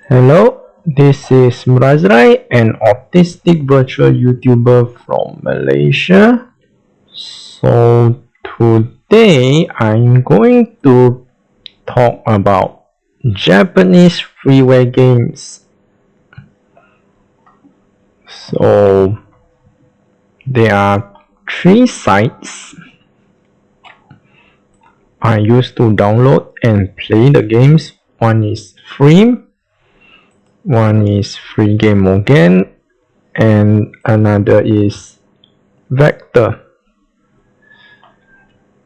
Hello, this is Murazrai, an autistic virtual YouTuber from Malaysia. So today I'm going to talk about Japanese freeware games. So there are three sites I used to download and play the games. One is Free, one is Free Game Again, and another is Vector.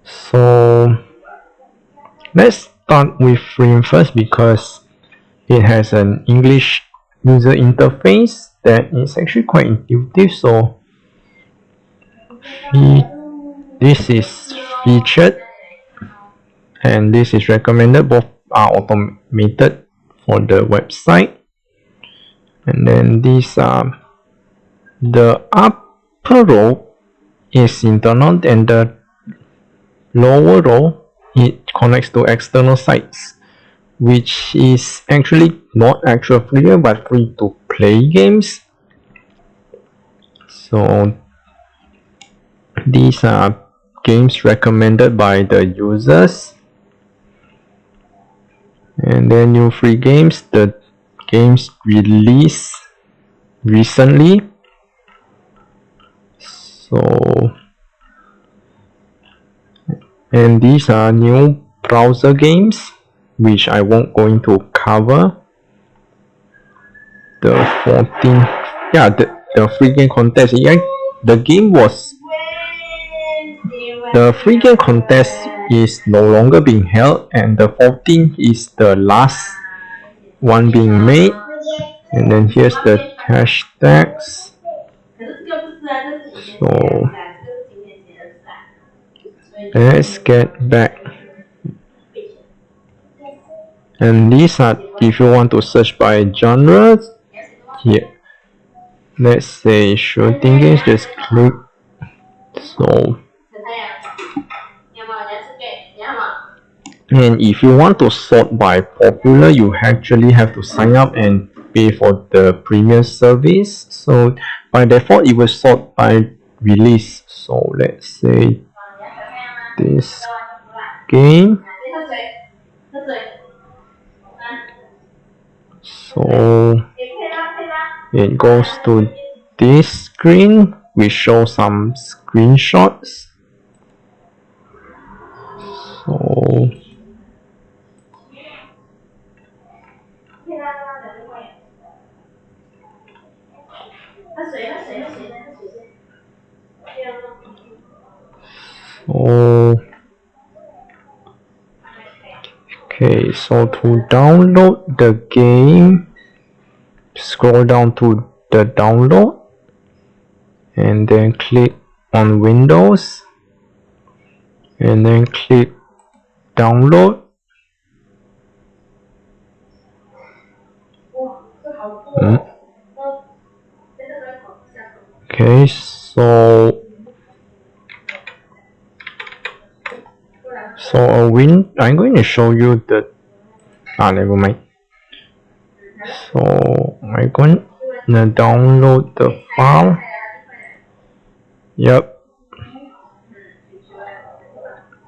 So let's start with Free first because it has an English user interface that is actually quite intuitive. So this is featured and this is recommended. Both are automated for the website. And then these are the upper row is internal and the lower row it connects to external sites, which is actually not actual freeware but free to play games. So these are games recommended by the users, and then new free games, the games released recently. So and these are new browser games which I won't going to cover. The 14, yeah, the free game contest, yeah, the free game contest is no longer being held, and the 14 is the last one being made. And then here's the hashtags. So let's get back. And these are, if you want to search by genres, here, let's say shooting games, just click. So, and if you want to sort by popular, you actually have to sign up and pay for the premium service. So by default it will sort by release. So let's say this game, so it goes to this screen. We show some screenshots. So okay, so to download the game, scroll down to the download and then click on Windows and then click download. Okay, so I'm going to show you the never mind. So I'm going to download the file. Yep.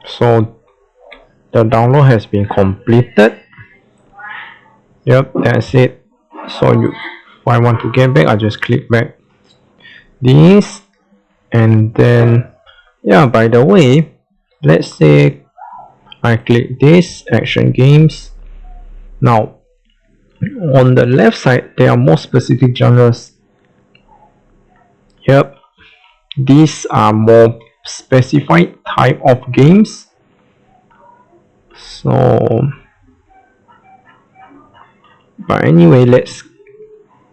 So the download has been completed. Yep, that's it. So if I want to get back, I just click back this, and then yeah, by the way, let's say I click this action games. Now on the left side there are more specific genres. Yep, these are more specified type of games. So but anyway, let's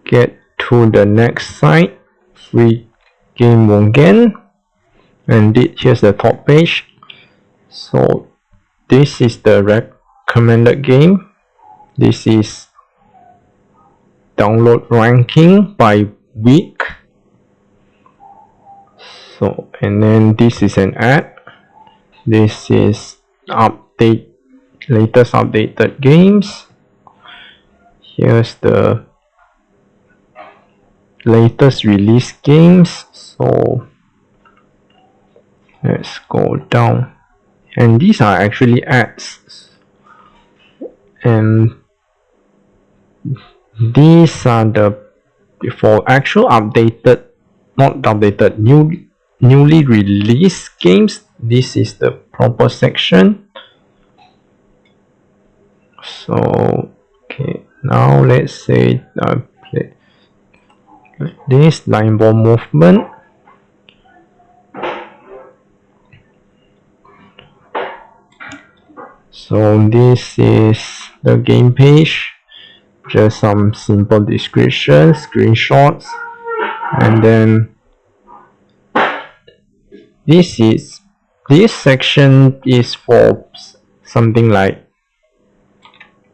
get to the next site, Free Game Again, and here's the top page. So this is the recommended game. This is download ranking by week. So and then this is an ad. This is latest updated games. here's the latest release games. So let's go down, and these are actually ads, and these are the for actual updated, not updated, newly released games. This is the proper section. So okay, now let's say play this line ball movement. So this is the game page, just some simple description, screenshots, and then this section is for something like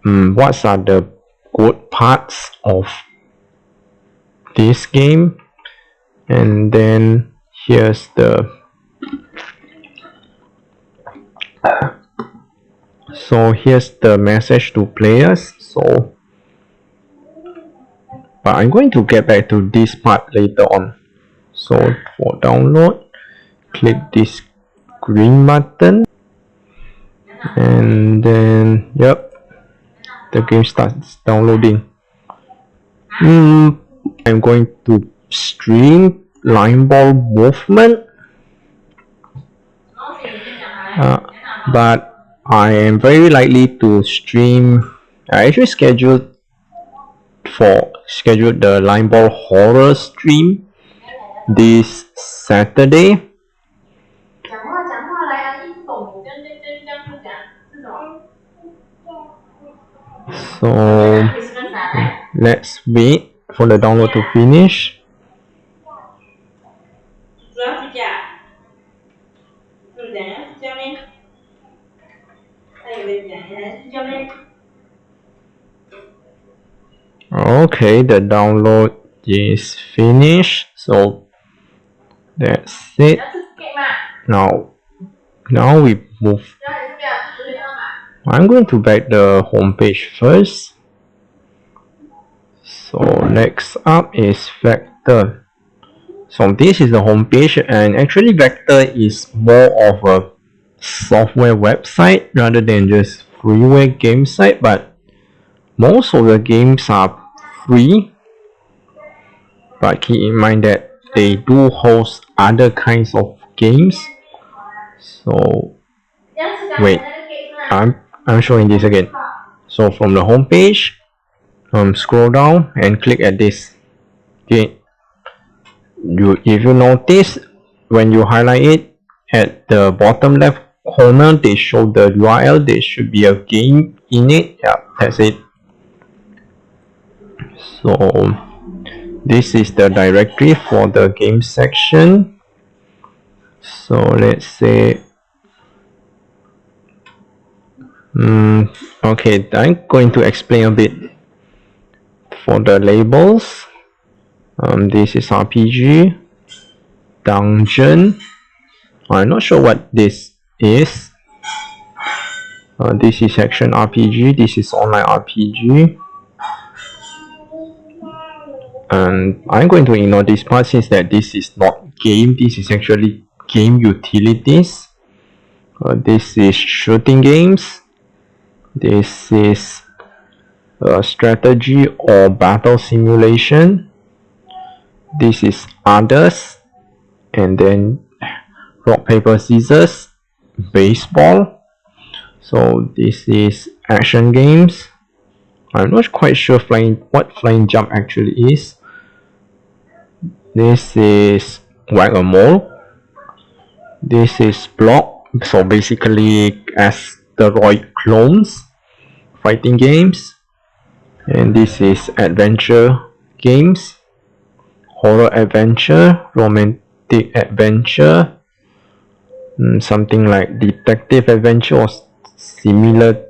what are the good parts of this game, and then here's the here's the message to players. So but I'm going to get back to this part later on. So for download, click this green button, and then yep, the game starts downloading. I'm going to stream line ball movement, but I am very likely to stream. I actually scheduled the line ball horror stream this Saturday. So let's wait for the download to finish. Okay, the download is finished, so that's it. Now we move. I'm going to back the home page first. So next up is Vector. So this is the home page, and actually Vector is more of a software website rather than just freeware game site, but most of the games are free, but keep in mind that they do host other kinds of games. So wait, I'm showing this again. So from the home page, scroll down and click at this. Okay, if you notice, when you highlight it, at the bottom left corner they show the URL. There should be a game in it. Yeah, that's it. So this is the directory for the game section. So let's say okay, I'm going to explain a bit for the labels. This is RPG, dungeon. I'm not sure what this is. This is action RPG. This is online RPG. And I'm going to ignore this part since that this is not game. This is actually game utilities. This is shooting games. This is strategy or battle simulation. This is others, and then rock paper scissors, baseball. So this is action games. I'm not quite sure what flying jump actually is. This is whack-a-mole. This is block. So basically asteroid clones, fighting games. And this is adventure games, horror adventure, romantic adventure, something like detective adventure or similar,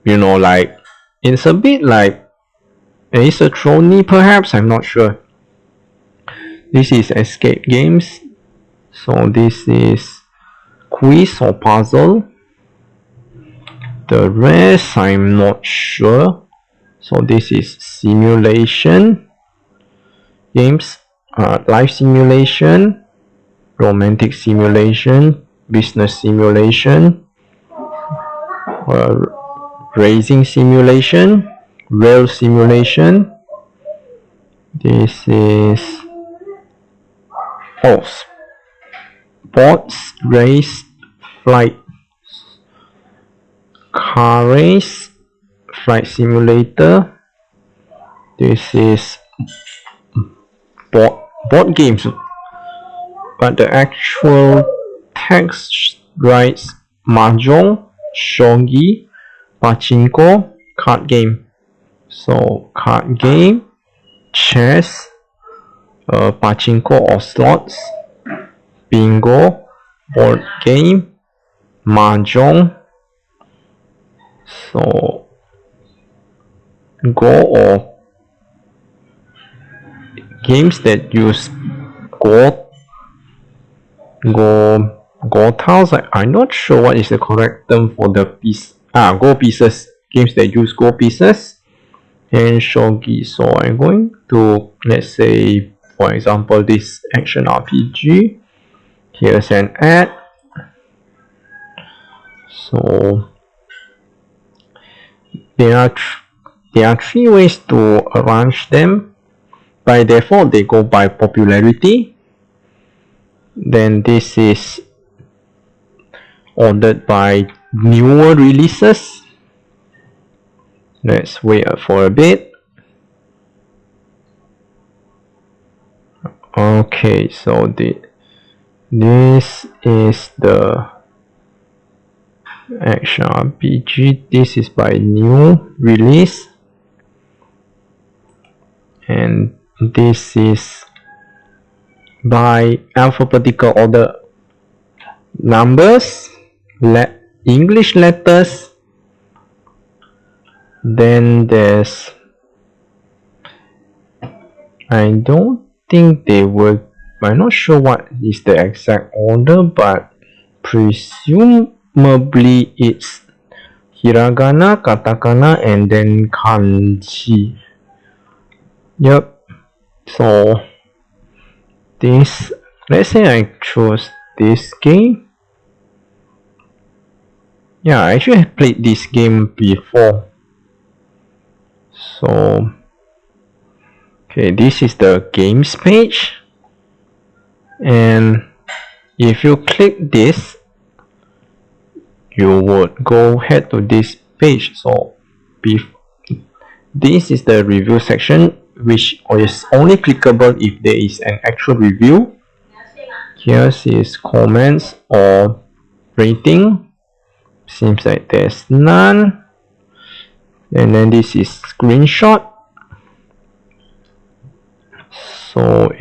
you know, like it's a bit like Ace Attorney perhaps, I'm not sure. This is escape games. So this is quiz or puzzle. The rest I'm not sure. So this is simulation games, life simulation, romantic simulation, business simulation, racing simulation, rail simulation. This is sports race, flight, car race, flight simulator. This is board games, but the actual text writes mahjong, shogi, pachinko, card game. So card game, chess, pachinko or slots, bingo, board game, mahjong. So go or games that use go tiles. I'm not sure what is the correct term for the piece. Go pieces. Games that use go pieces. And shogi. So I'm going to, let's say, for example, this action RPG. Here's an ad. So there are three ways to arrange them. By default, they go by popularity. Then this is ordered by newer releases. Let's wait for a bit. Okay, so this is the action RPG. This is by new release, and this is by alphabetical order, numbers, English letters. Then there's, I don't think they will, I'm not sure what is the exact order, but presumably it's hiragana, katakana, and then kanji. Yep. So this, let's say I chose this game. Yeah, I actually have played this game before. So okay, this is the games page, and if you click this, you would go head to this page. So this is the review section, which is only clickable if there is an actual review. Here is comments or rating. Seems like there's none. And then this is screenshot. So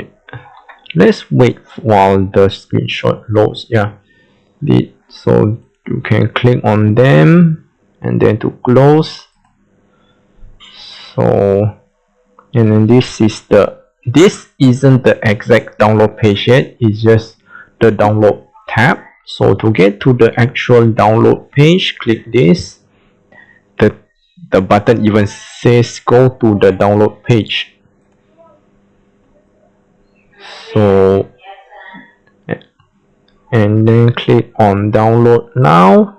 let's wait while the screenshot loads. Yeah, so you can click on them and then to close. So, and then this isn't the exact download page yet, it's just the download tab. So to get to the actual download page, click this. The button even says go to the download page. So, and then click on download now.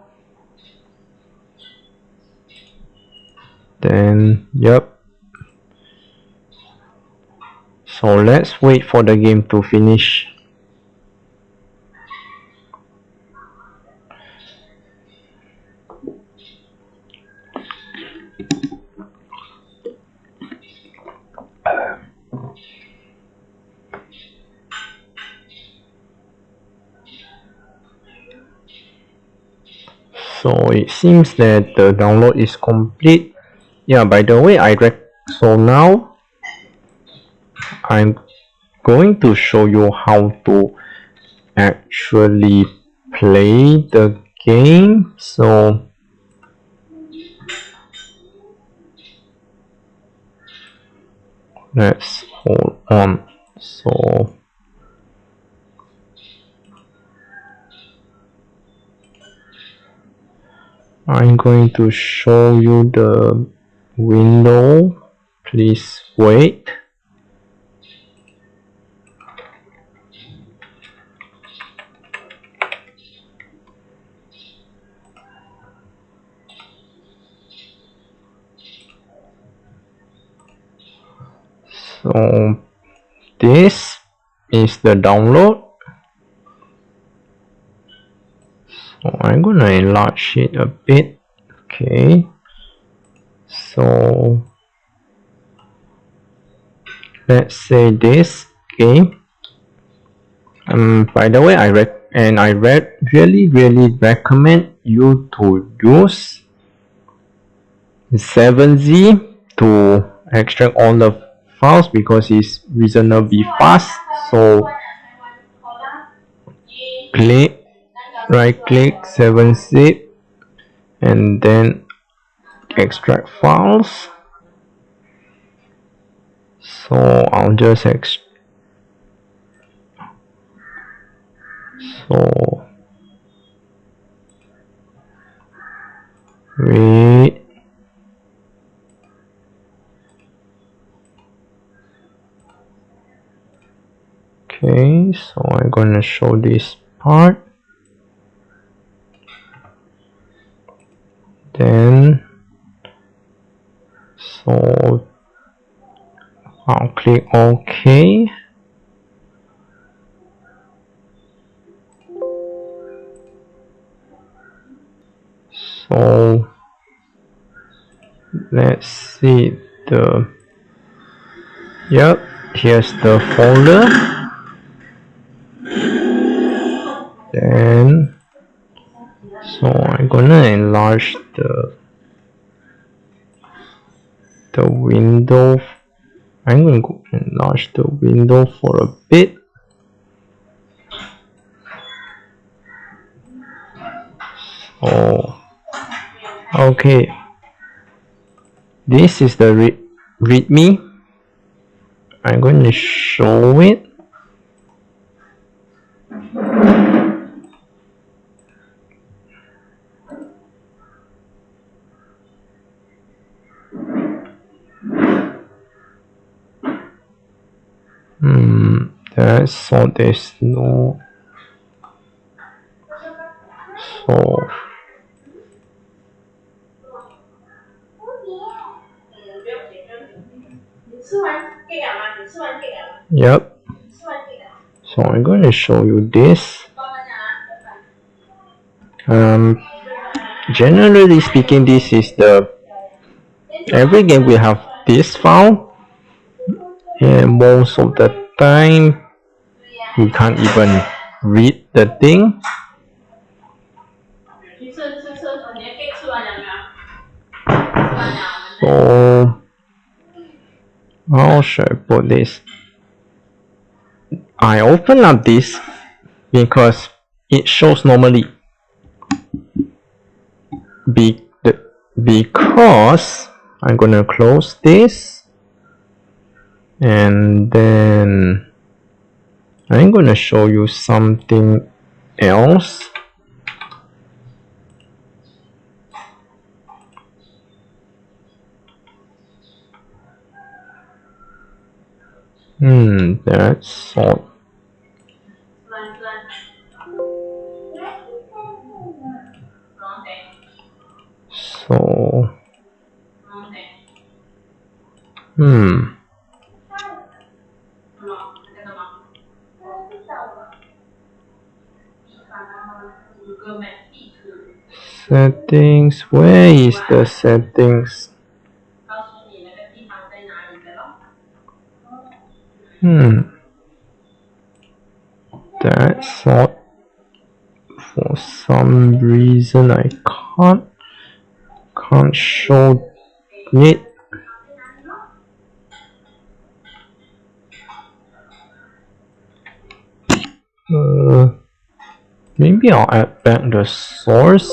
Then, yep. So let's wait for the game to finish. So it seems that the download is complete. Yeah, by the way, so now I'm going to show you how to actually play the game. So let's hold on. So I'm going to show you the window. Please wait. So this is the download. So I'm gonna enlarge it a bit. Okay. So let's say this game. By the way, I really recommend you to use 7Z to extract all the files because it's reasonably fast. So right click 7zip and then extract files. So I'll just wait. Okay, so I'm gonna show this part. Then so I'll click OK. So let's see here's the folder. Then so I'm gonna enlarge the window. I'm going to enlarge the window for a bit. So okay, this is the readme. I'm going to show it. So there's no so yep. So I'm going to show you this. Generally speaking, this is every game we have this file, and most of the time we can't even read the thing. So how should I put this? I open up this because it shows normally because I'm gonna close this and then I'm gonna show you something else. That's all. So settings, where is the settings? That's not, for some reason I can't show it. Maybe I'll add back the source.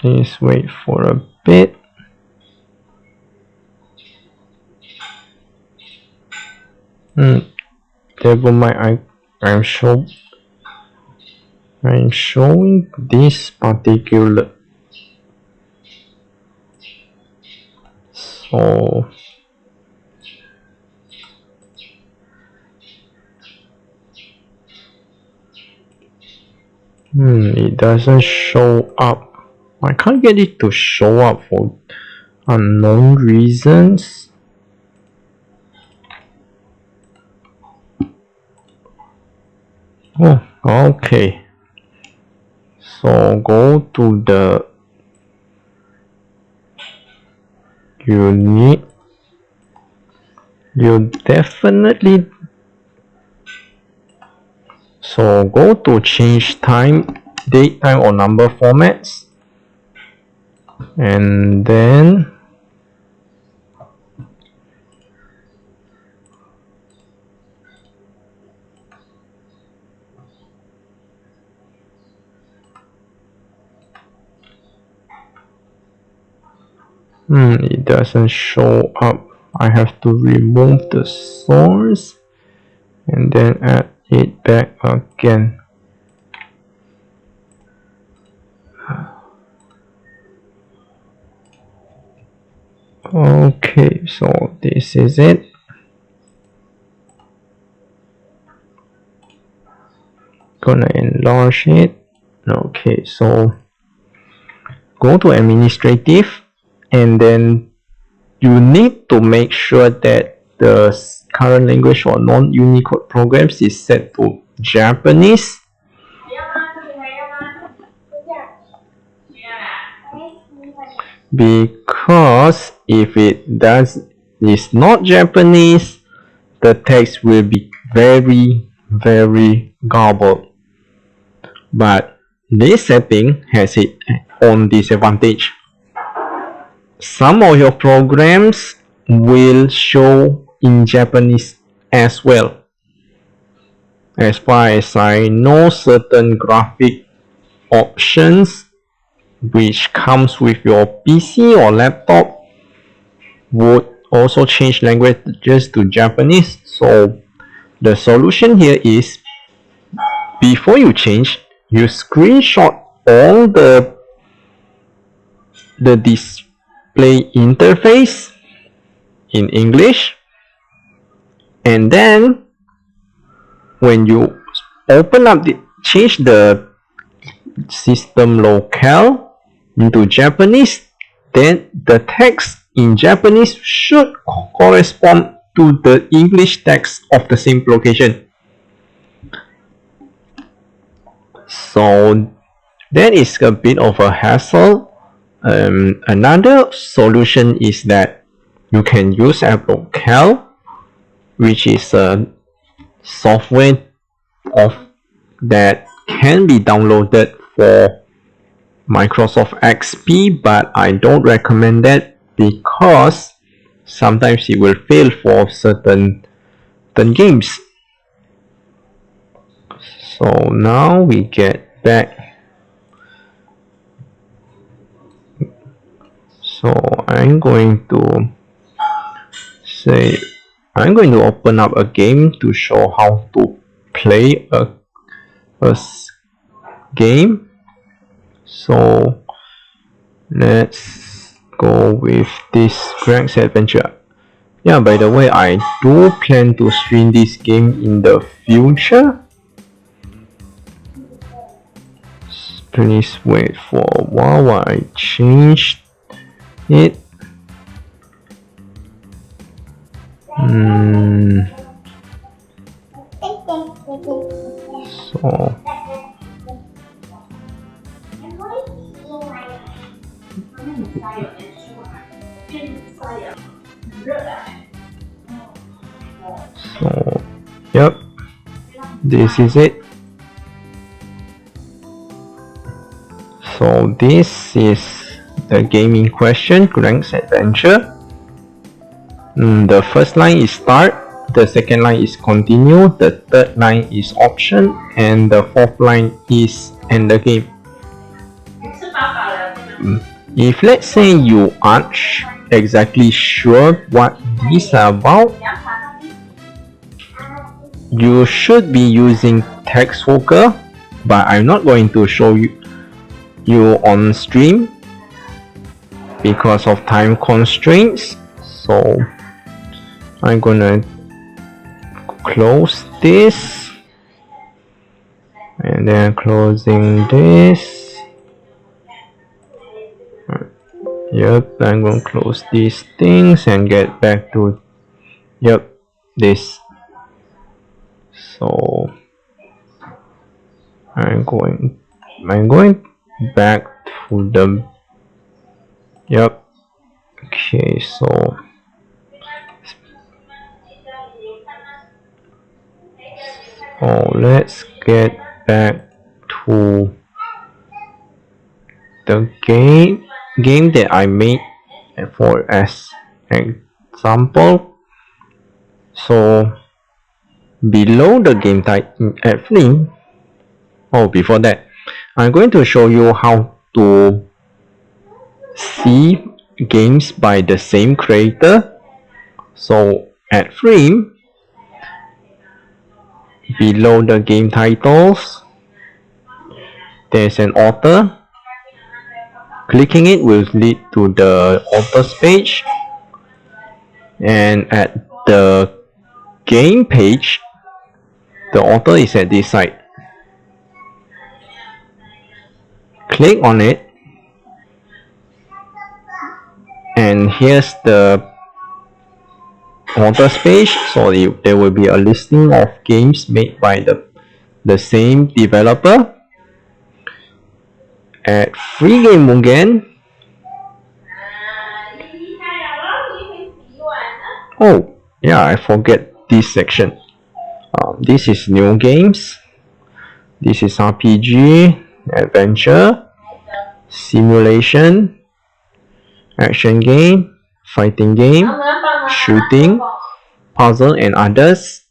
Please wait for a bit. Never mind, I'm sure I'm showing this particular. So it doesn't show up. I can't get it to show up for unknown reasons. Oh, okay. So go to the you definitely, so go to change time, date, time or number formats, and then it doesn't show up. I have to remove the source and then add it back again. Okay, so this is it. Gonna enlarge it. Okay, so go to administrative, and then you need to make sure that the current language for non-Unicode programs is set to Japanese. Because if it is not Japanese, the text will be very garbled. But this setting has its own disadvantage. Some of your programs will show in Japanese as well. As far as I know, certain graphic options which comes with your PC or laptop would also change languages to Japanese. So the solution here is, before you change, you screenshot all the display interface in English, and then when you open up change the system locale into Japanese, then the text in Japanese should correspond to the English text of the same location. So that is a bit of a hassle. Another solution is that you can use App Locale, which is a software that can be downloaded for Microsoft XP, but I don't recommend that because sometimes it will fail for certain games. So now we get back. So I'm going to open up a game to show how to play a game. So let's go with this Greg's Adventure. Yeah, by the way, I do plan to stream this game in the future. Please wait for a while I change it. So yep, this is it. So this is the game in question, Greg's Adventure. The first line is start, the second line is continue, the third line is option, and the fourth line is end the game. If let's say you aren't exactly sure what these are about, you should be using TextWalker but I'm not going to show you on stream because of time constraints. So I'm gonna close this and then closing this. Yep, I'm gonna close these things and get back to this. So I'm going back to the okay, so let's get back to the game that I made for as example. So below the game title actually, before that, I'm going to show you how to see games by the same creator. So at Frame, below the game titles, there's an author. Clicking it will lead to the author's page, and at the game page, the author is at this side. Click on it, and here's the author's page. So there will be a listing of games made by the same developer. At Free Game again. Oh yeah, I forget this section. This is new games. This is RPG, adventure, simulation, action game, fighting game, shooting, puzzle and others,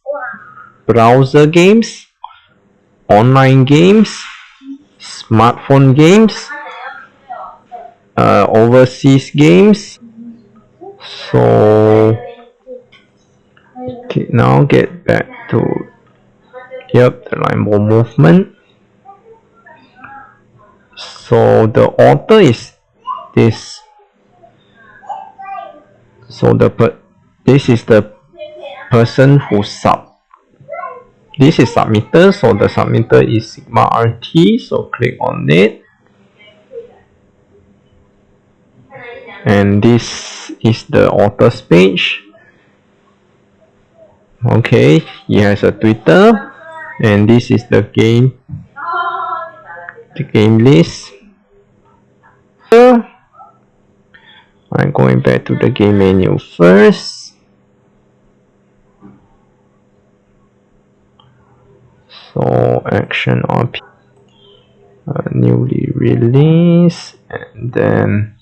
browser games, online games, smartphone games, overseas games. So okay, now get back to the line movement. So the author is this. So this is the person who this is submitter. So the submitter is Sigma RT. So click on it, and this is the author's page. Okay, he has a Twitter, and this is the game list. I'm going back to the game menu first. So action RP, newly released, and then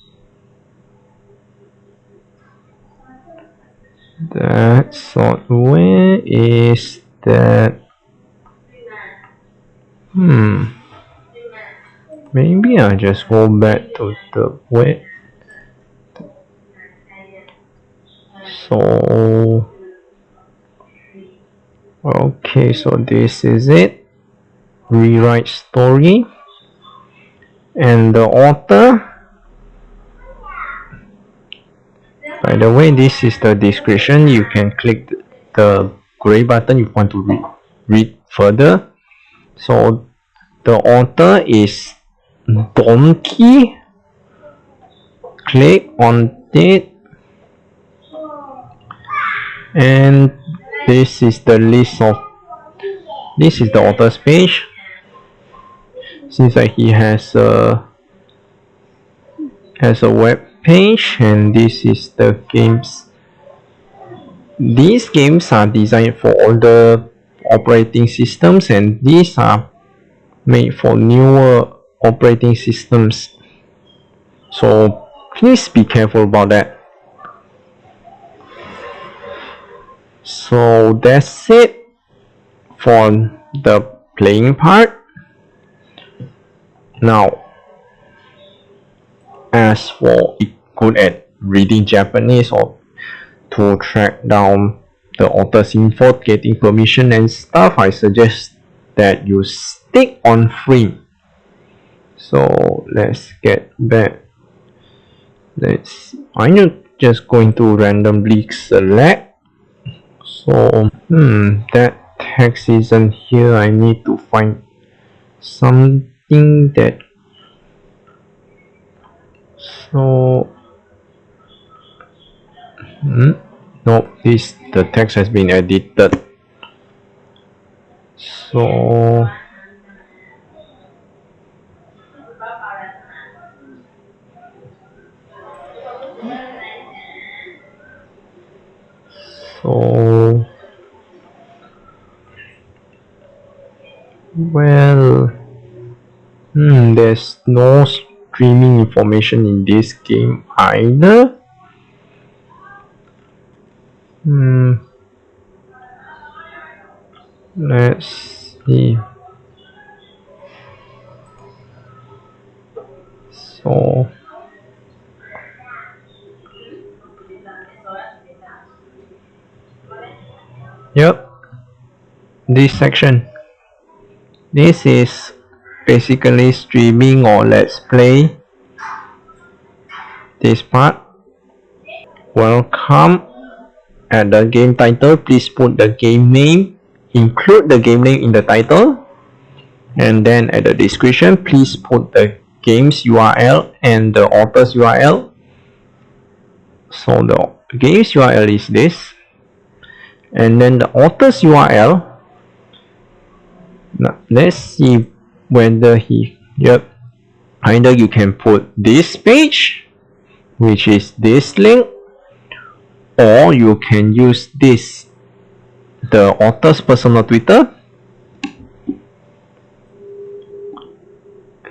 that software is that. Maybe I'll just go back to the web. So okay, so this is it. Rewrite story, and the author. By the way, this is the description. You can click the gray button if you want to read further. So the author is Donkey. Click on it, and this is the list of. This is the author's page. Seems like he has a web page, and this is the games. These games are designed for older operating systems, and these are made for newer operating systems. So please be careful about that. So that's it for the playing part. Now, as for good at reading Japanese or to track down the author's info, getting permission and stuff, I suggest that you stay tick on free. So let's get back. I'm just going to randomly select. So that text isn't here. I need to find something that, so nope, the text has been edited. So well, there's no streaming information in this game either. Let's see. So yep, this section, this is basically streaming or let's play. This part, welcome. At the game title, please put the game name, include the game name in the title, and then at the description, please put the game's URL and the author's URL. So the game's URL is this, and then the author's URL. Now let's see whether either you can put this page, which is this link, or you can use this, the author's personal Twitter.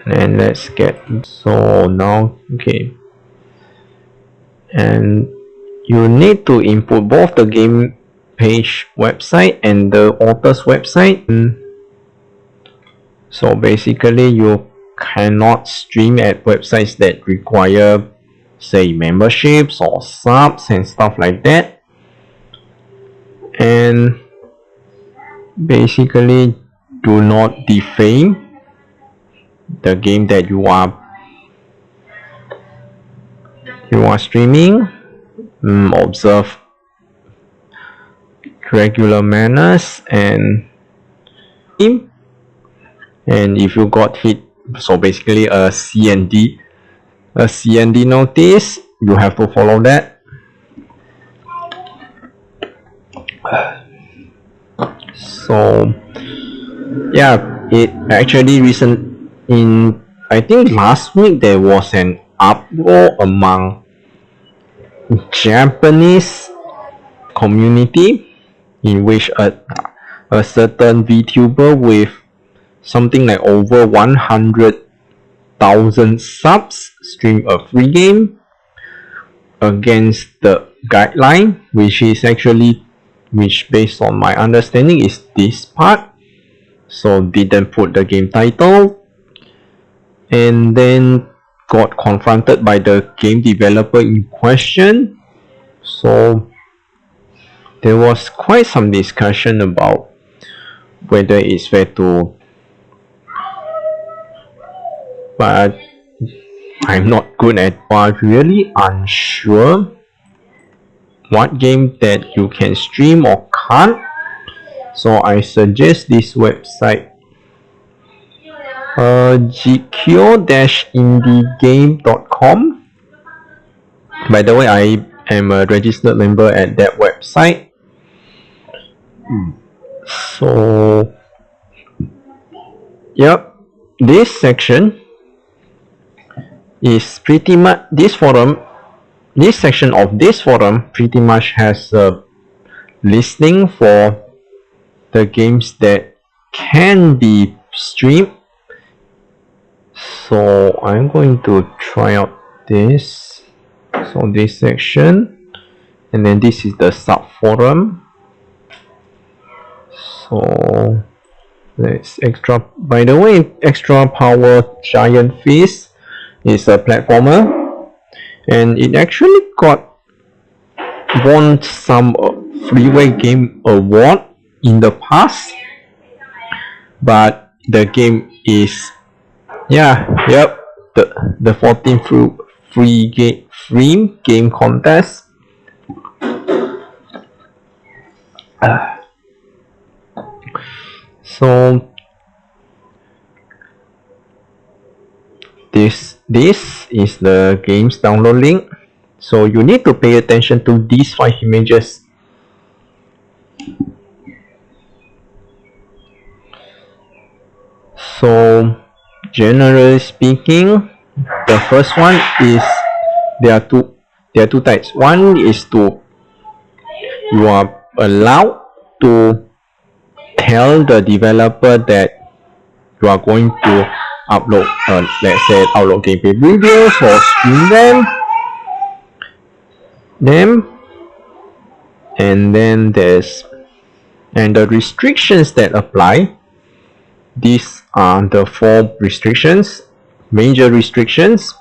And let's get, so now, okay, and you need to input both the game page website and the author's website. So basically you cannot stream at websites that require, say, memberships or subs and stuff like that. And basically do not defame the game that you are streaming. Observe regular manners, and if you got hit, so basically a CND notice, you have to follow that. So yeah, it actually I think last week there was an uproar among Japanese community in which a certain VTuber with something like over 100,000 subs streamed a free game against the guideline, which based on my understanding is this part. So didn't put the game title, and then got confronted by the game developer in question. So there was quite some discussion about whether it's fair to, but I'm not good at, but really unsure what game that you can stream or can't. So I suggest this website, gkyo-indiegame.com. By the way, I am a registered member at that website. So yep, this section is pretty much, this section of this forum pretty much has a listing for the games that can be streamed. So I'm going to try out this. So this section, and then this is the sub forum. So let's by the way, Extra Power Giant Fist is a platformer, and it actually won some Freeware Game Award in the past, but the game is the 14th free game contest. So this is the game's download link. So you need to pay attention to these 5 images. So generally speaking, the first one is there are two types. One is you are allowed to tell the developer that you are going to upload, let's say upload gameplay videos or stream them, and then the restrictions that apply. These are the 4 restrictions, major restrictions.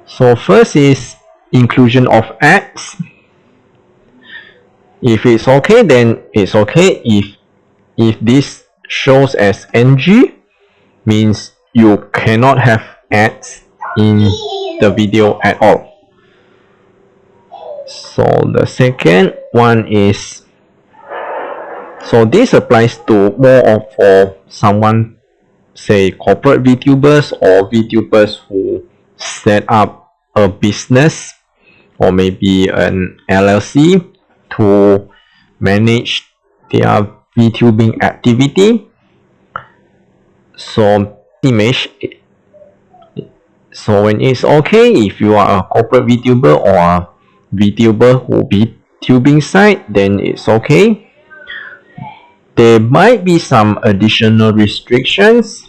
So first is inclusion of ads. If it's okay, then it's okay. If this shows as NG, means you cannot have ads in the video at all. So the second one is, so this applies to more of for someone, say corporate VTubers or VTubers who set up a business or maybe an LLC to manage their VTubing activity. So when it's okay if you are a corporate VTuber or a VTuber who VTubing site, then it's okay. There might be some additional restrictions.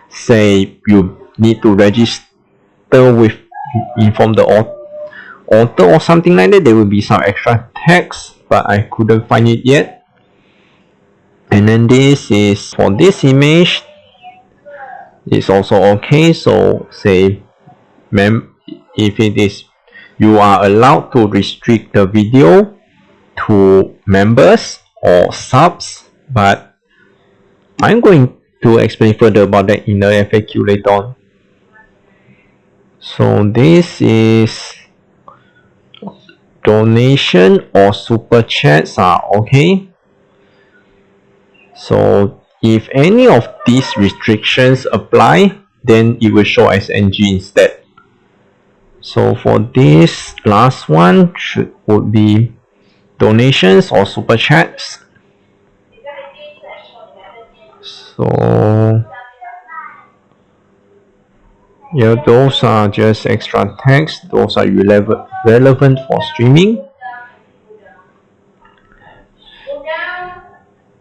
Say you need to register with inform the author or something like that. There will be some extra text, but I couldn't find it yet. And then this is for this image, it's also okay. So say if it is, you are allowed to restrict the video to members or subs, but I'm going to explain further about that in the FAQ later on. So this is donation or super chats are okay. So if any of these restrictions apply, then it will show as NG instead. So for this last one would be donations or super chats. So yeah, those are just extra text. Those are relevant for streaming.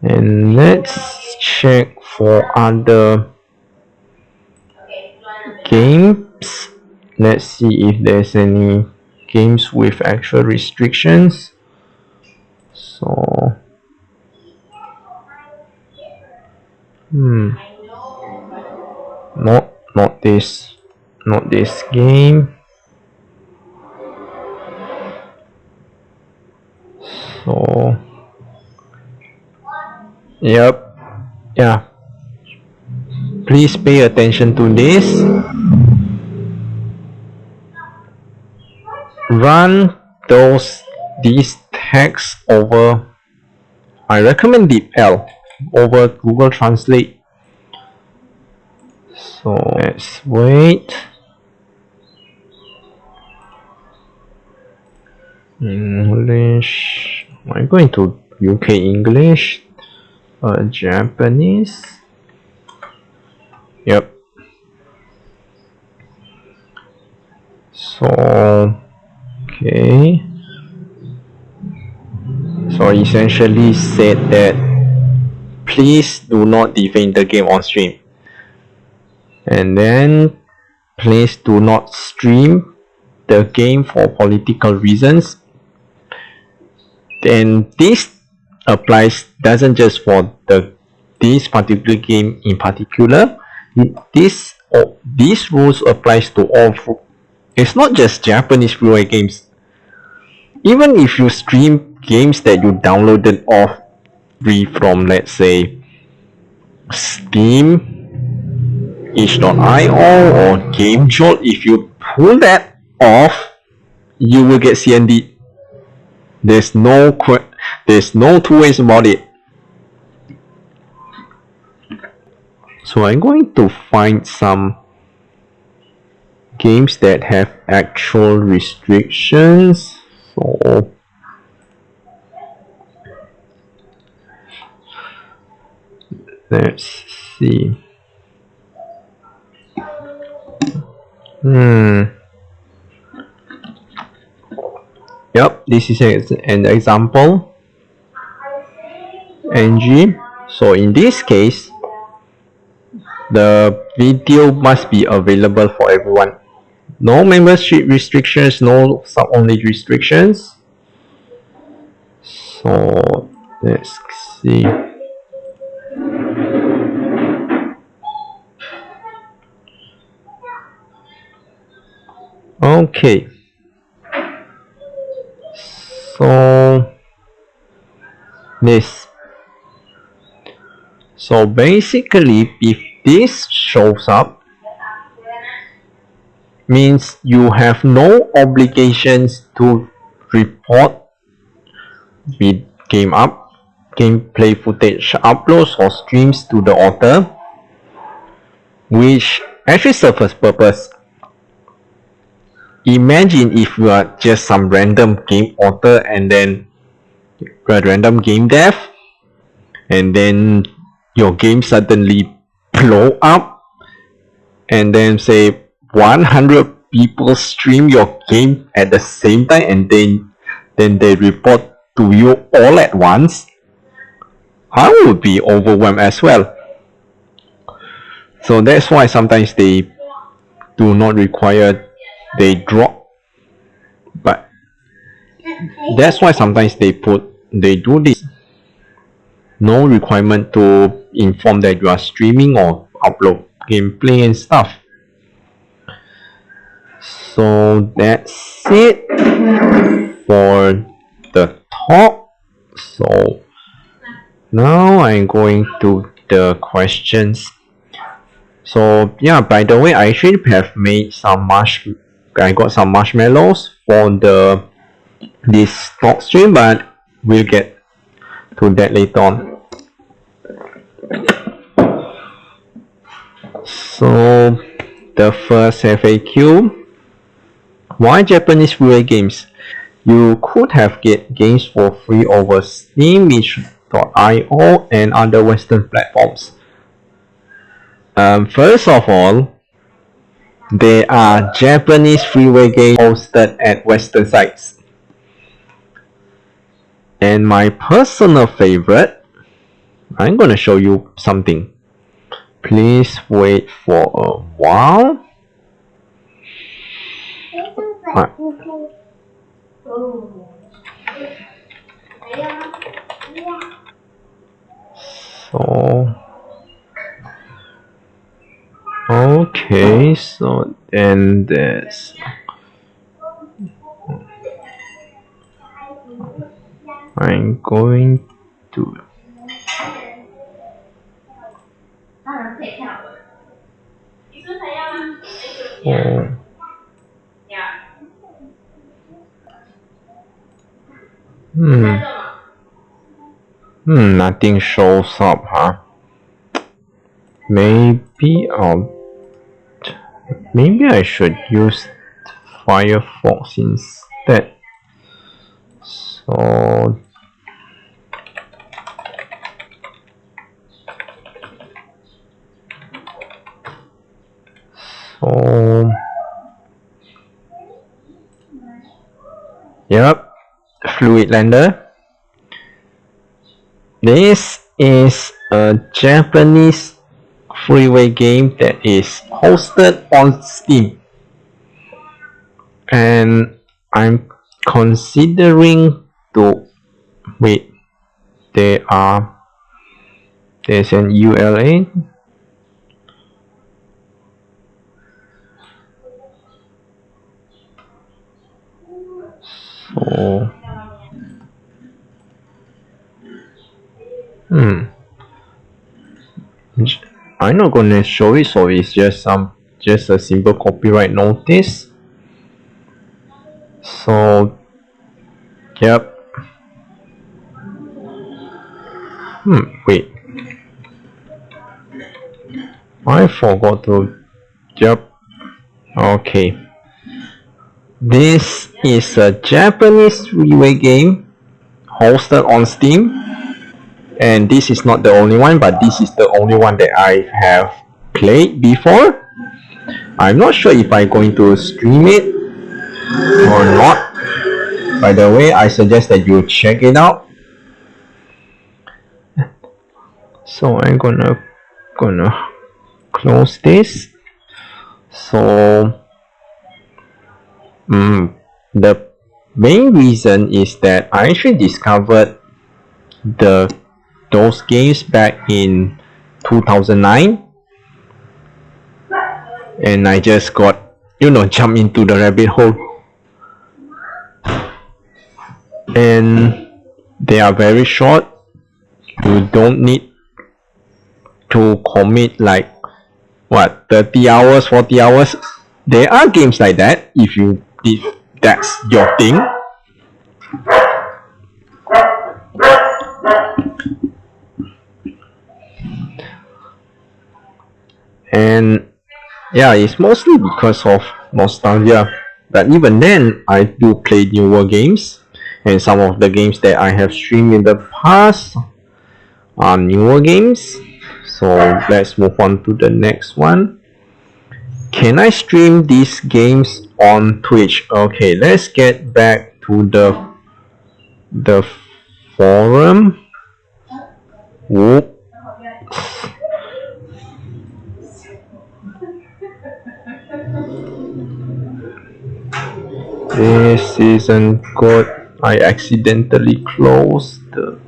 And let's check for other games. Let's see if there's any games with actual restrictions. So not this game. So yeah, please pay attention to this. Run these tags over, I recommend DeepL over Google Translate. So let's wait. English, I'm going to UK English, Japanese. Yep. So okay, so essentially said that please do not defame the game on stream, and then please do not stream the game for political reasons. And this applies, doesn't just for this particular game in particular. These rules applies to all. It's not just Japanese freeware games. Even if you stream games that you downloaded off free from, let's say, Steam, itch.io or GameJolt. If you pull that off, you will get CND. There's no two ways about it. So I'm going to find some games that have actual restrictions. So let's see. Yep, this is an example. NG. So in this case, the video must be available for everyone. No membership restrictions, no sub-only restrictions. So let's see. Okay. So this. So basically, if this shows up, means you have no obligations to report with gameplay footage uploads or streams to the author, which actually serves purpose. Imagine if you are just some random game author and then a random game dev, and then your game suddenly blow up, and then say 100 people stream your game at the same time, and then they report to you all at once. I would be overwhelmed as well. So that's why sometimes they do not require, they drop, but that's why sometimes they do this. No requirement to inform that you are streaming or upload gameplay and stuff. So that's it for the talk. So now I'm going to the questions. So yeah, by the way, I actually have made some I got some marshmallows for this talk stream, but we'll get to that later on. So the first FAQ. Why Japanese freeware games? You could have get games for free over Steam, itch.io and other Western platforms. First of all, there are Japanese freeware games hosted at Western sites. And my personal favorite, I'm gonna show you something. Please wait for a while. So okay, so then there's I'm going to nothing shows up, huh? Maybe I should use Firefox instead. So yep, Fluidlander. This is a Japanese freeware game that is hosted on Steam, and I'm considering to wait. There's an ULA. So I'm not gonna show it, so it's just a simple copyright notice. So yep. Wait, I forgot to. Yep. Okay. This is a Japanese freeware game hosted on Steam, and this is not the only one, but this is the only one that I have played before. I'm not sure if I'm going to stream it or not. By the way, I suggest that you check it out. So I'm gonna close this. So the main reason is that I actually discovered those games back in 2009, and I just got jumped into the rabbit hole, and they are very short. You don't need to commit like 30 hours, 40 hours. There are games like that if that's your thing. And yeah, it's mostly because of nostalgia, but even then I do play newer games, and some of the games that I have streamed in the past are newer games. So let's move on to the next one. Can I stream these games on Twitch? Okay, let's get back to the forum. Whoops. This isn't good. I accidentally closed the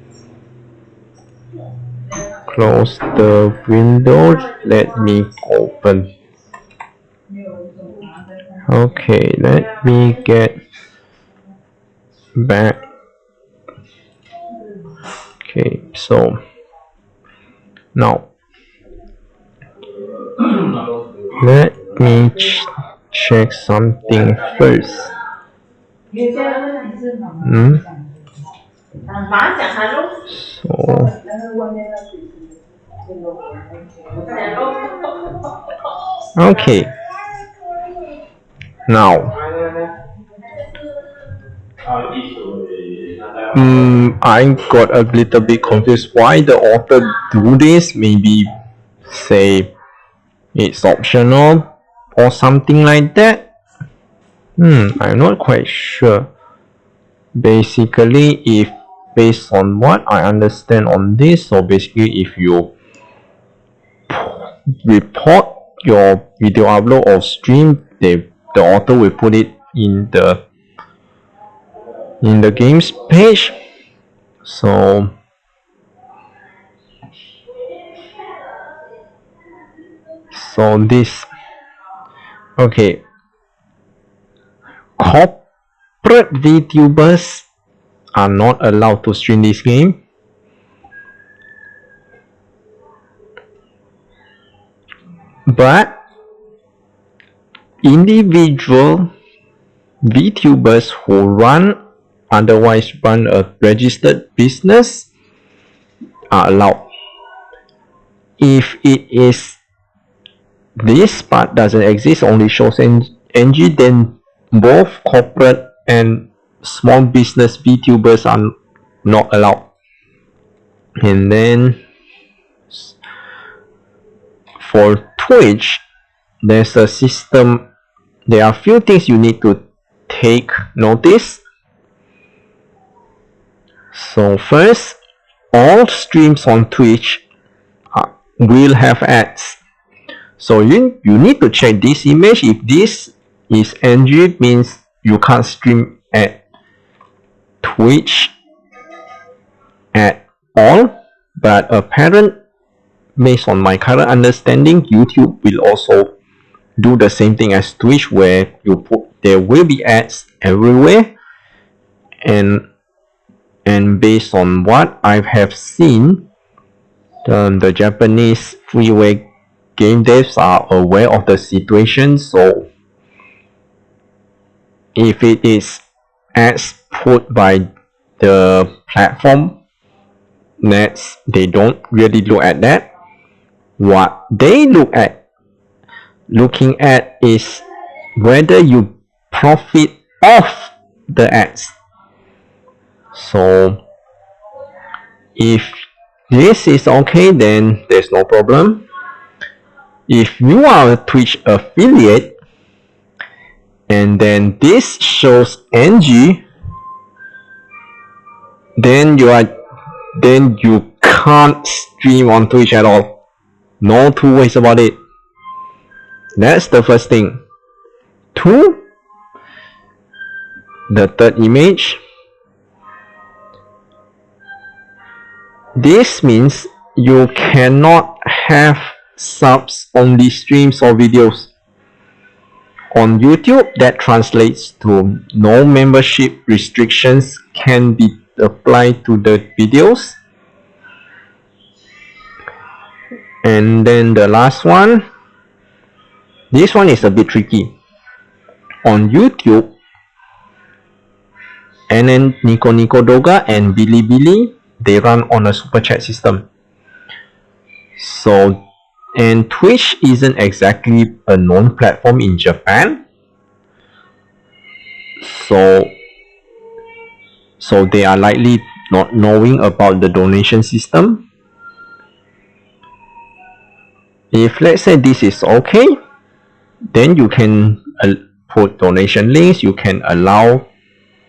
window. Let me open. Okay, let me get back. Okay, so now let me check something first. So okay, now I got a little bit confused why the author do this. Maybe say it's optional or something like that. I'm not quite sure. Basically, if based on what I understand on this, so basically if you report your video upload or stream, the author will put it in the games page. So this, okay, corporate VTubers are not allowed to stream this game, but individual VTubers who otherwise run a registered business are allowed. If it is this part doesn't exist, only shows NG, then both corporate and small business VTubers are not allowed. And then for Twitch, there's a system. There are a few things you need to take notice. So first, all streams on Twitch will have ads. So you need to check this image. If this is NG, means you can't stream at Twitch at all. But apparently, based on my current understanding, YouTube will also do the same thing as Twitch, where there will be ads everywhere. And based on what I have seen, the Japanese freeware game devs are aware of the situation, so if it is ads put by the platform, they don't really look at that. What they looking at is whether you profit off the ads. So if this is okay, then there's no problem. If you are a Twitch affiliate and then this shows NG, then you can't stream on Twitch at all. No two ways about it. That's the first thing. Two, the third image. This means you cannot have subs only streams or videos. On YouTube, that translates to no membership restrictions can be applied to the videos. And then the last one, this one is a bit tricky. On YouTube, and then Nico Doga and Bilibili, they run on a super chat system. So, and Twitch isn't exactly a known platform in Japan. So they are likely not knowing about the donation system. If let's say this is okay, then you can put donation links, you can allow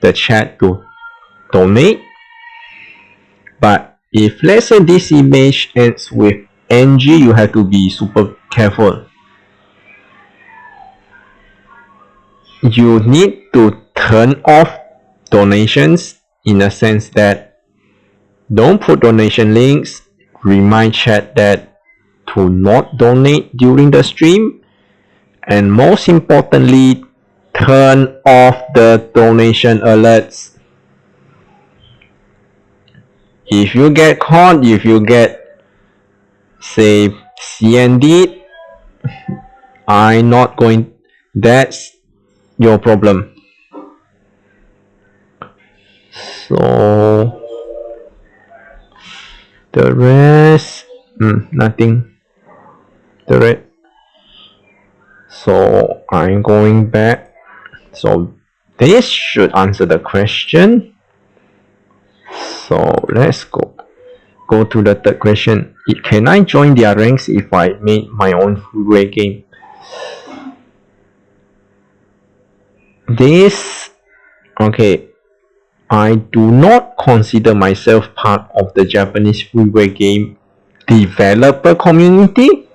the chat to donate. But if let's say this image ends with NG, you have to be super careful. You need to turn off donations in a sense that don't put donation links, remind chat that to not donate during the stream, and most importantly, turn off the donation alerts. If you get caught, if you get say CND, I'm not going, that's your problem. So the rest, nothing. The rest. So I'm going back. So this should answer the question. So let's go to the third question. Can I join their ranks if I made my own Freeware game? This, okay, I do not consider myself part of the Japanese Freeware game developer community,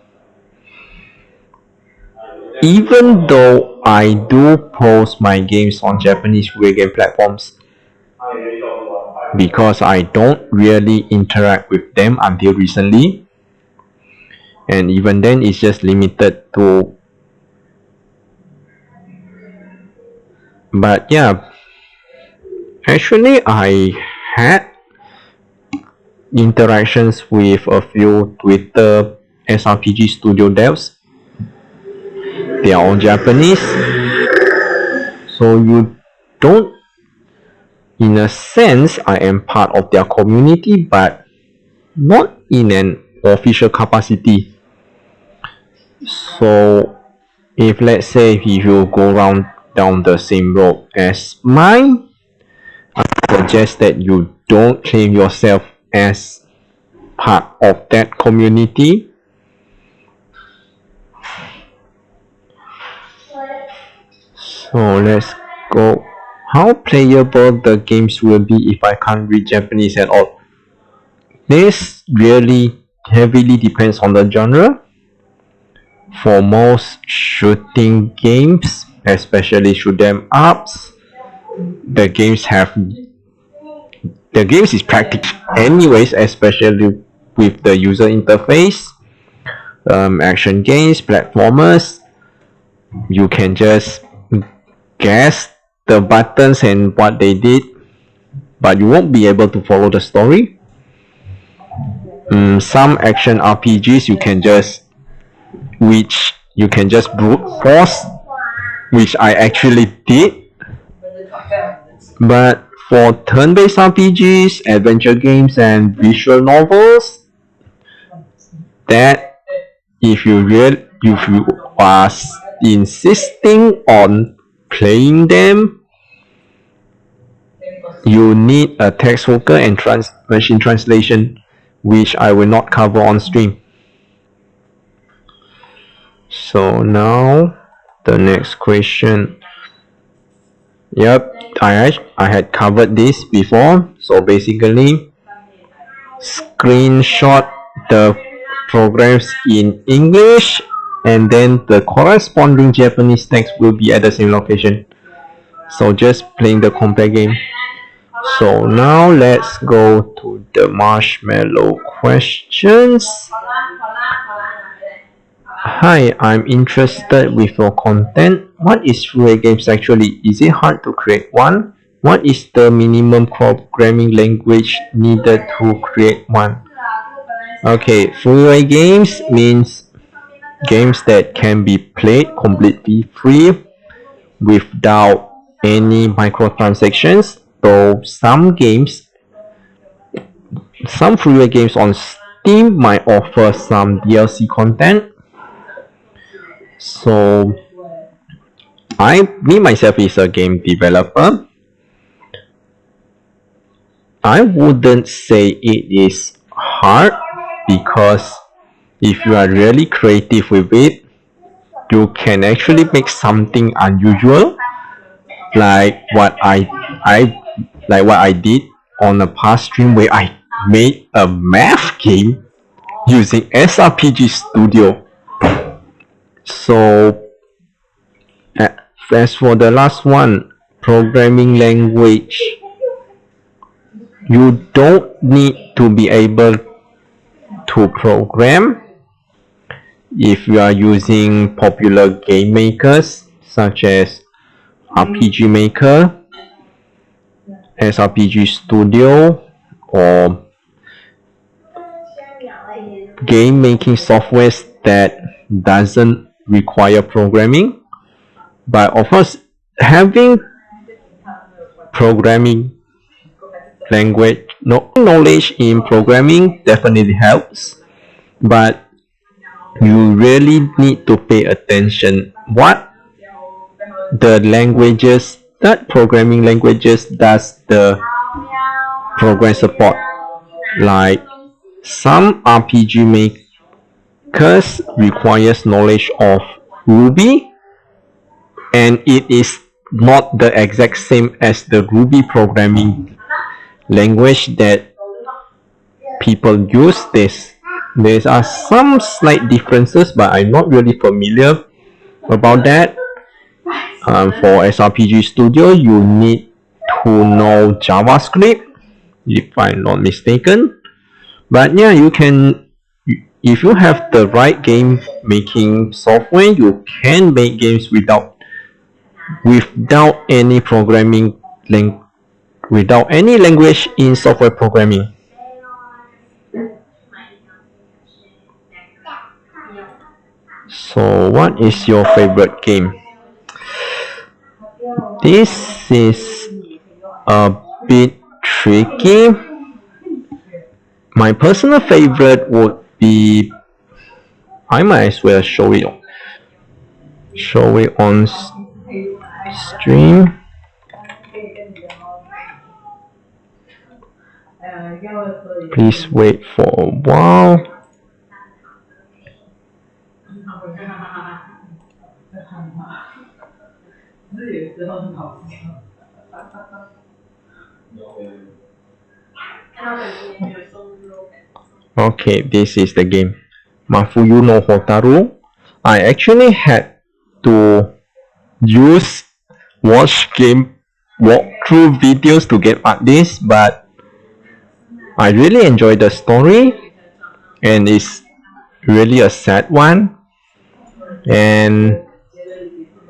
even though I do post my games on Japanese Freeware game platforms, because I don't really interact with them until recently, and even then it's just limited to, but yeah, actually I had interactions with a few Twitter SRPG studio devs. They are all Japanese, so you don't, in a sense, I am part of their community, but not in an official capacity. So if let's say if you go down the same road as mine, I suggest that you don't claim yourself as part of that community. So let's go. How playable the games will be if I can't read Japanese at all? This really heavily depends on the genre. For most shooting games, especially shoot 'em ups, the games is practical anyways, especially with the user interface. Action games, platformers, you can just guess the buttons and what they did, but you won't be able to follow the story. Some action RPGs, you can just which you can just brute force, which I actually did. But for turn-based RPGs, adventure games, and visual novels, that if you are insisting on playing them, you need a text hooker and machine translation, which I will not cover on stream. So now the next question. Yep, I had covered this before. So basically, screenshot the programs in English, and then the corresponding Japanese text will be at the same location. So just playing the compare game. So now let's go to the marshmallow questions. Hi, I'm interested with your content. What is Freeware games actually? Is it hard to create one? What is the minimum programming language needed to create one? Okay, Freeware games means games that can be played completely free without any microtransactions. So some Freeware games on Steam might offer some DLC content. So me myself is a game developer. I wouldn't say it is hard, because if you are really creative with it, you can actually make something unusual, like what I did on a past stream, where I made a math game using SRPG Studio. So as for the last one, programming language, you don't need to be able to program if you are using popular game makers such as RPG Maker, SRPG Studio, or game making softwares that doesn't require programming. But of course, having programming language knowledge in programming definitely helps, but you really need to pay attention what the languages, that programming languages, does the program support. Like some RPG makers requires knowledge of Ruby, and it is not the exact same as the Ruby programming language that people use. There are some slight differences, but I'm not really familiar about that. For SRPG Studio, you need to know JavaScript, if I'm not mistaken. But yeah, you can, if you have the right game making software, you can make games without any programming without any language in software programming. So what is your favorite game? This is a bit tricky. My personal favorite would be, I might as well show it on stream. Please wait for a while. Okay, this is the game, Mafuyu no Hotaru. I actually had to watch game walkthrough videos to get at this, but I really enjoyed the story, and it's really a sad one. And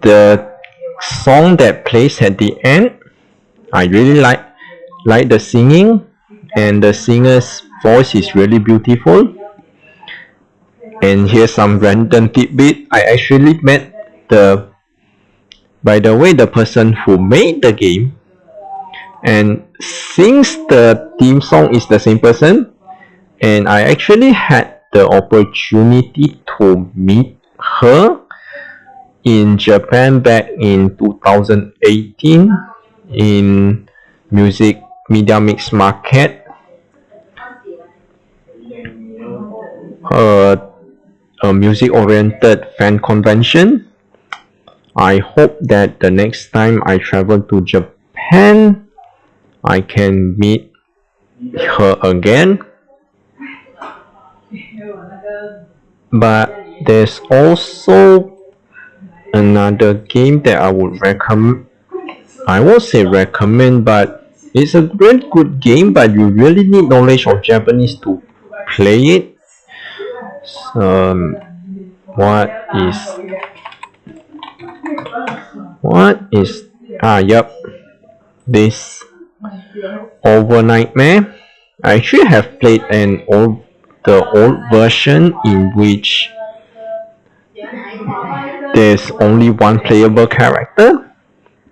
the song that plays at the end, I really like the singing, and the singer's voice is really beautiful. And here's some random tidbit. I actually met by the way, the person who made the game. And since the theme song is the same person, and I actually had the opportunity to meet her in Japan back in 2018 in Music Media Mix Market, a music oriented fan convention. I hope that the next time I travel to Japan, I can meet her again. But there's also another game that I would recommend. I won't say recommend, but it's a very good game, but you really need knowledge of Japanese to play it. Um, what is yep, this Overnightmare. I actually have played the old version in which there's only one playable character.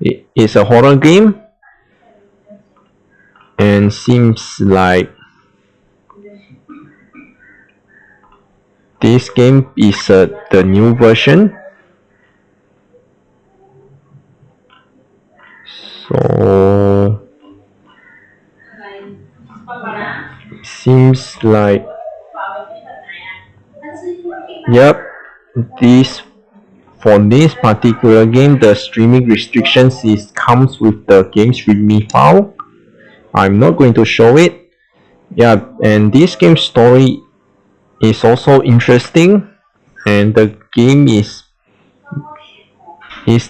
It's a horror game, and seems like this game is the new version. So seems like, yep, this for this particular game, the streaming restrictions comes with the game streaming file. I'm not going to show it. Yeah, and this game story is also interesting, and the game is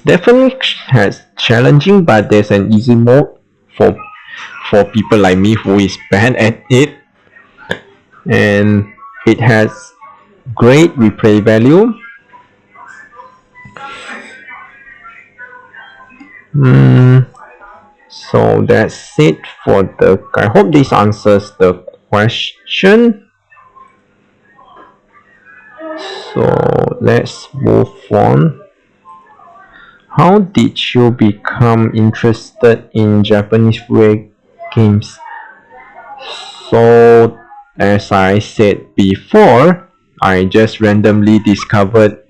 definitely has challenging, but there's an easy mode for people like me who is bad at it, and it has great replay value. So that's it for I hope this answers the question. So let's move on. How did you become interested in Japanese Freeware games? So as I said before, I just randomly discovered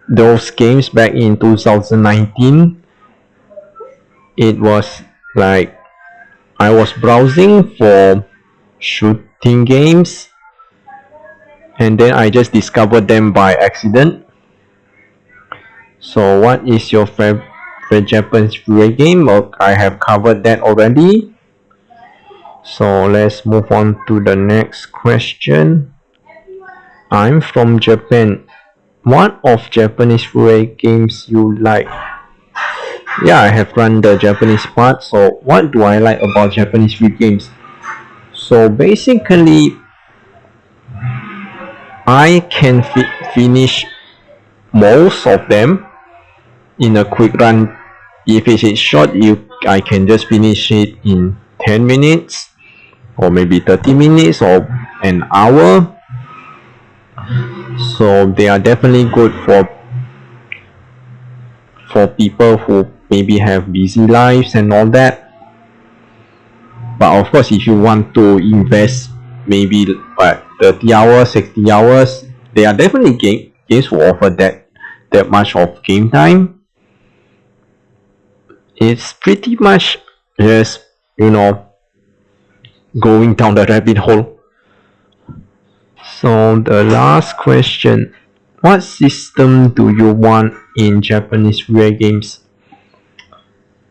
those games back in 2019. It was like I was browsing for shooting games, and then I just discovered them by accident. So what is your favorite Japanese Freeware game? Well, I have covered that already. So let's move on to the next question. I'm from Japan. What of Japanese Freeware games you like? Yeah, I have run the Japanese part. So what do I like about Japanese Freeware games? So basically, I can finish most of them in a quick run. If it is short, I can just finish it in 10 minutes or maybe 30 minutes or an hour. So they are definitely good for people who maybe have busy lives and all that. But of course, if you want to invest maybe 30 hours, 60 hours, there are definitely games who offer that much of game time. It's pretty much just, going down the rabbit hole. So the last question, what system do you want in Japanese Freeware games?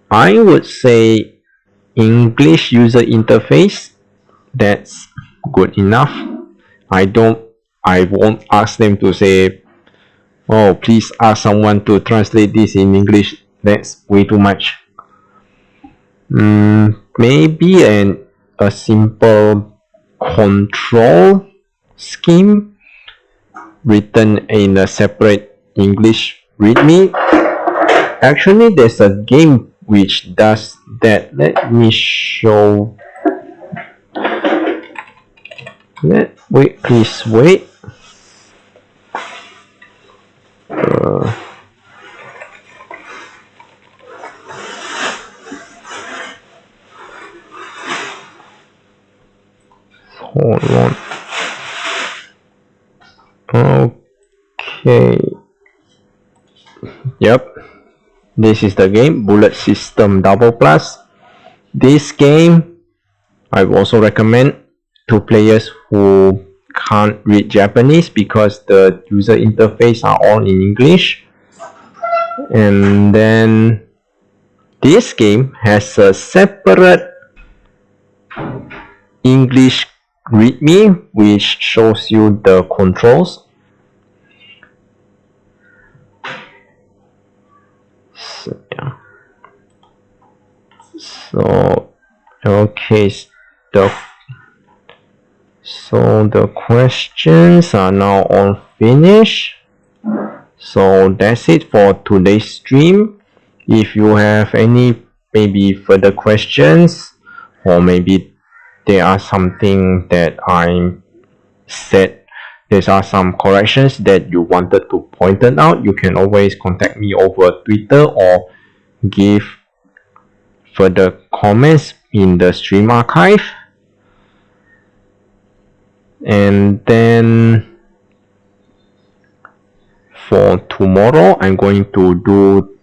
I would say English user interface. That's good enough. I won't ask them to say, oh, please ask someone to translate this in English. That's way too much. Maybe a simple control scheme written in a separate English readme. Actually, there's a game which does that. Let me show. Please wait. hold on. Okay. Yep. This is the game, Bullet System Double Plus. This game I would also recommend to players who can't read Japanese because the user interface are all in English. And then this game has a separate English readme which shows you the controls. So, yeah. So okay, so the questions are now all finished. So that's it for today's stream. If you have any maybe further questions, or maybe there are something that I said, there are some corrections that you wanted to point it out, you can always contact me over Twitter or give further comments in the stream archive. And then for tomorrow, I'm going to do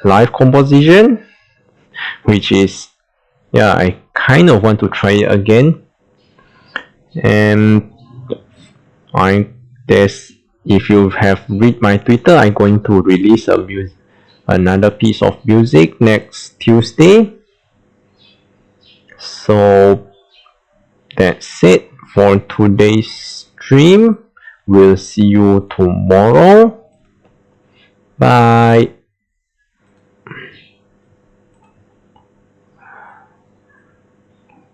live composition, which is, yeah, I kind of want to try it again. And if you have read my Twitter, I'm going to release another piece of music next Tuesday. So that's it for today's stream. We'll see you tomorrow. Bye.